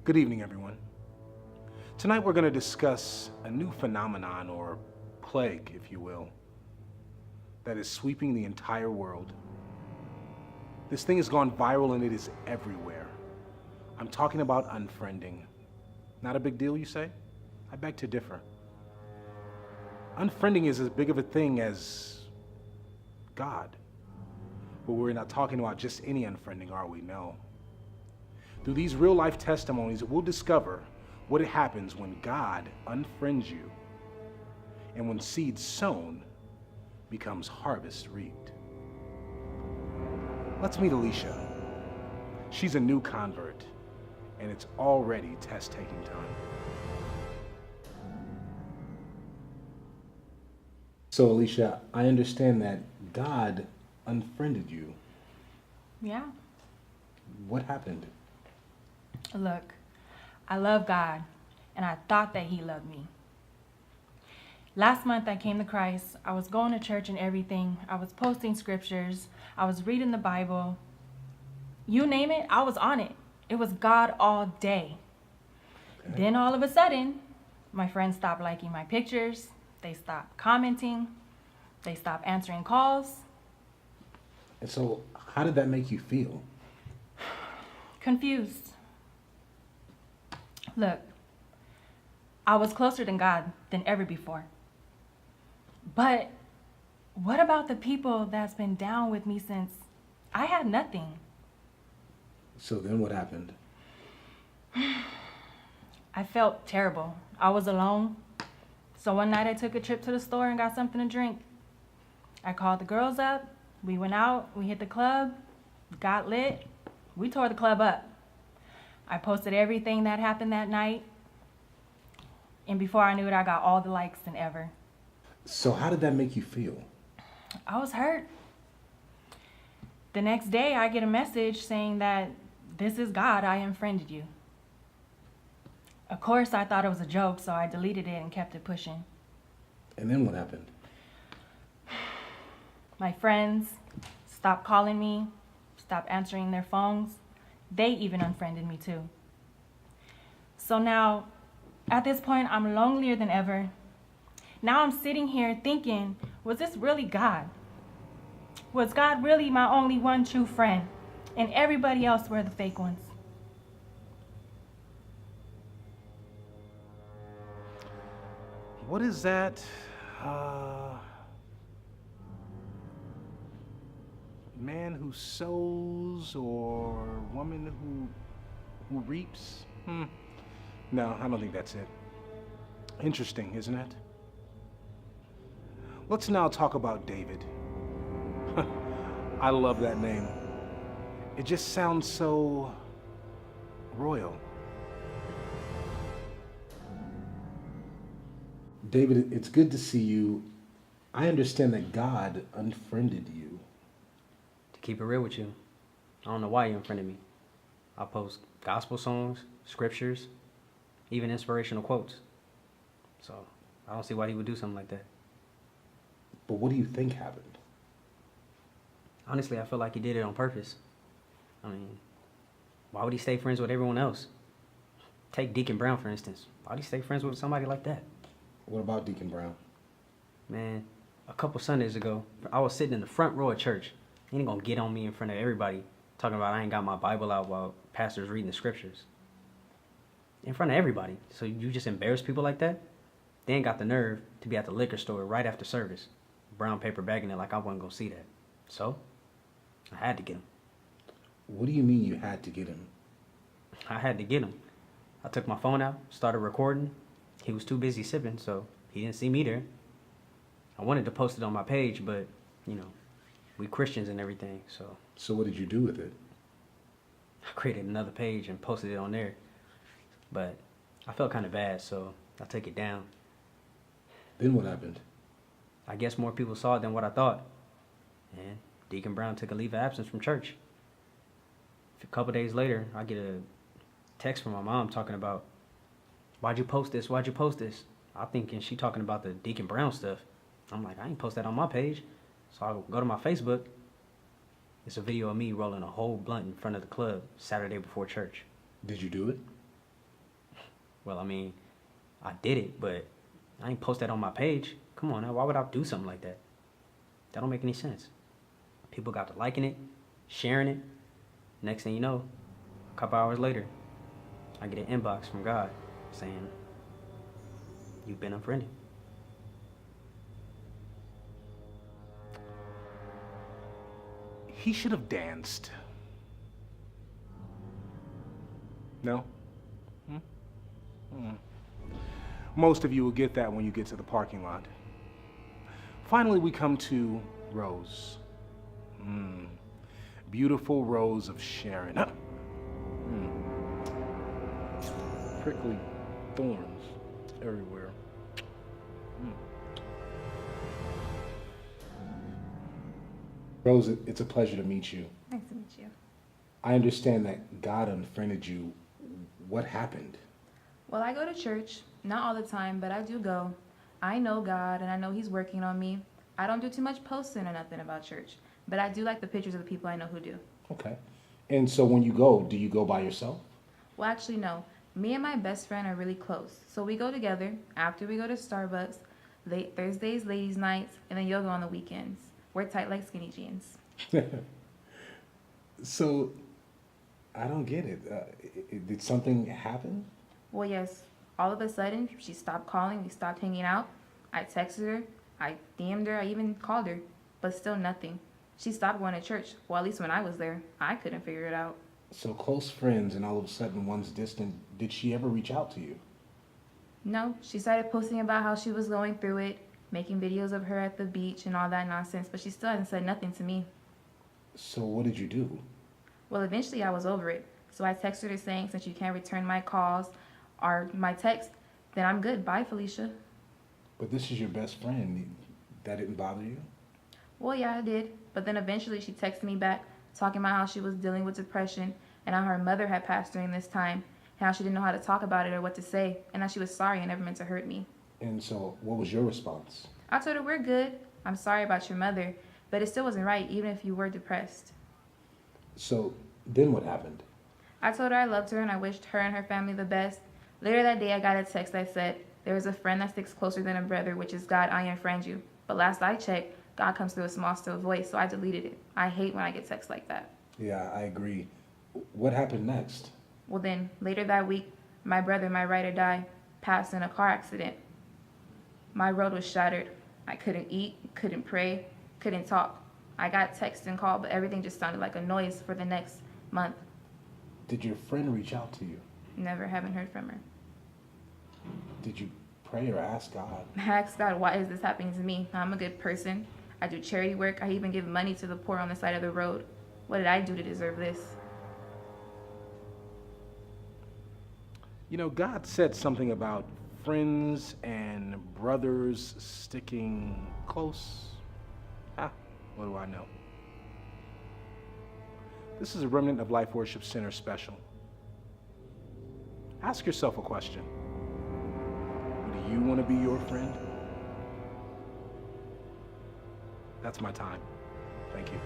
Good evening, everyone. Tonight we're going to discuss a new phenomenon, or plague, if you will, that is sweeping the entire world. This thing has gone viral and it is everywhere. I'm talking about unfriending. Not a big deal, you say? I beg to differ. Unfriending is as big of a thing as God. But we're not talking about just any unfriending, are we? No. Through these real-life testimonies, we'll discover what happens when God unfriends you and when seed sown becomes harvest reaped. Let's meet Alicia. She's a new convert, and it's already test-taking time. So, Alicia, I understand that God unfriended you. Yeah. What happened? Look, I love God, and I thought that He loved me. Last month I came to Christ. I was going to church and everything. I was posting scriptures. I was reading the Bible. You name it, I was on it. It was God all day. Okay. Then all of a sudden, my friends stopped liking my pictures. They stopped commenting. They stopped answering calls. And so, how did that make you feel? Confused. Look, I was closer to God than ever before. But what about the people that's been down with me since I had nothing? So then what happened? I felt terrible. I was alone. So one night I took a trip to the store and got something to drink. I called the girls up. We went out. We hit the club. Got lit. We tore the club up. I posted everything that happened that night. And before I knew it, I got all the likes than ever. So how did that make you feel? I was hurt. The next day, I get a message saying that this is God, I unfriended you. Of course, I thought it was a joke, so I deleted it and kept it pushing. And then what happened? My friends stopped calling me, stopped answering their phones. They even unfriended me too. So now, at this point, I'm lonelier than ever. Now I'm sitting here thinking, was this really God? Was God really my only one true friend? And everybody else were the fake ones? What is that? Man who sows or woman who reaps? No, I don't think that's it. Interesting, isn't it? Let's now talk about David. I love that name. It just sounds so royal. David, it's good to see you. I understand that God unfriended you. To keep it real with you, I don't know why you unfriended me. I post gospel songs, scriptures, even inspirational quotes. So I don't see why he would do something like that. But what do you think happened? Honestly, I feel like he did it on purpose. I mean, why would he stay friends with everyone else? Take Deacon Brown, for instance. Why would he stay friends with somebody like that? What about Deacon Brown? Man, a couple Sundays ago, I was sitting in the front row of church. He ain't gonna get on me in front of everybody talking about I ain't got my Bible out while pastor's reading the scriptures. In front of everybody. So you just embarrass people like that? They ain't got the nerve to be at the liquor store right after service, brown paper bagging it like I wasn't gonna see that. So, I had to get him. What do you mean you had to get him? I had to get him. I took my phone out, started recording. He was too busy sipping, so he didn't see me there. I wanted to post it on my page, but, you know, we Christians and everything, so. So what did you do with it? I created another page and posted it on there. But I felt kind of bad, so I took it down. Then what happened? I guess more people saw it than what I thought. And Deacon Brown took a leave of absence from church. A couple days later, I get a text from my mom talking about, why'd you post this? Why'd you post this? I'm thinking she talking about the Deacon Brown stuff. I'm like, I ain't post that on my page. So I go to my Facebook. It's a video of me rolling a whole blunt in front of the club Saturday before church. Did you do it? Well, I mean, I did it, but I ain't post that on my page. Come on now, why would I do something like that? That don't make any sense. People got to liking it, sharing it. Next thing you know, a couple hours later, I get an inbox from God saying, "You've been unfriended." He should have danced. No? Most of you will get that when you get to the parking lot. Finally, we come to Rose. Beautiful Rose of Sharon. Prickly thorns everywhere. Rose, it's a pleasure to meet you. Nice to meet you. I understand that God unfriended you. What happened? Well, I go to church, not all the time, but I do go. I know God, and I know He's working on me. I don't do too much posting or nothing about church, but I do like the pictures of the people I know who do. Okay. And so when you go, do you go by yourself? Well, actually, no. Me and my best friend are really close, so we go together. After we go to Starbucks, late Thursdays, ladies' nights, and then yoga on the weekends. We're tight like skinny jeans. So, I don't get it. Did something happen? Well, yes. All of a sudden, she stopped calling. We stopped hanging out. I texted her. I DM'd her. I even called her. But still nothing. She stopped going to church. Well, at least when I was there. I couldn't figure it out. So close friends and all of a sudden one's distant. Did she ever reach out to you? No, she started posting about how she was going through it, making videos of her at the beach and all that nonsense, but she still hasn't said nothing to me. So what did you do? Well, eventually I was over it. So I texted her saying, since you can't return my calls or my text, then I'm good. Bye, Felicia. But this is your best friend. That didn't bother you? Well, yeah, I did. But then eventually she texted me back, talking about how she was dealing with depression and how her mother had passed during this time, and how she didn't know how to talk about it or what to say, and how she was sorry and never meant to hurt me. And so what was your response? I told her, we're good. I'm sorry about your mother, but it still wasn't right, even if you were depressed. So then what happened? I told her I loved her and I wished her and her family the best. Later that day, I got a text that said, there is a friend that sticks closer than a brother, which is God, I unfriend you. But last I checked, God comes through a small, still voice, so I deleted it. I hate when I get texts like that. Yeah, I agree. What happened next? Well then, later that week, my brother, my ride or die, passed in a car accident. My road was shattered. I couldn't eat, couldn't pray, couldn't talk. I got text and call, but everything just sounded like a noise for the next month. Did your friend reach out to you? Never, haven't heard from her. Did you pray or ask God? I asked God, why is this happening to me? I'm a good person. I do charity work. I even give money to the poor on the side of the road. What did I do to deserve this? You know, God said something about friends and brothers sticking close. What do I know? This is a Remnant of Life Worship Center special. Ask yourself a question. Do you want to be your friend? That's my time. Thank you.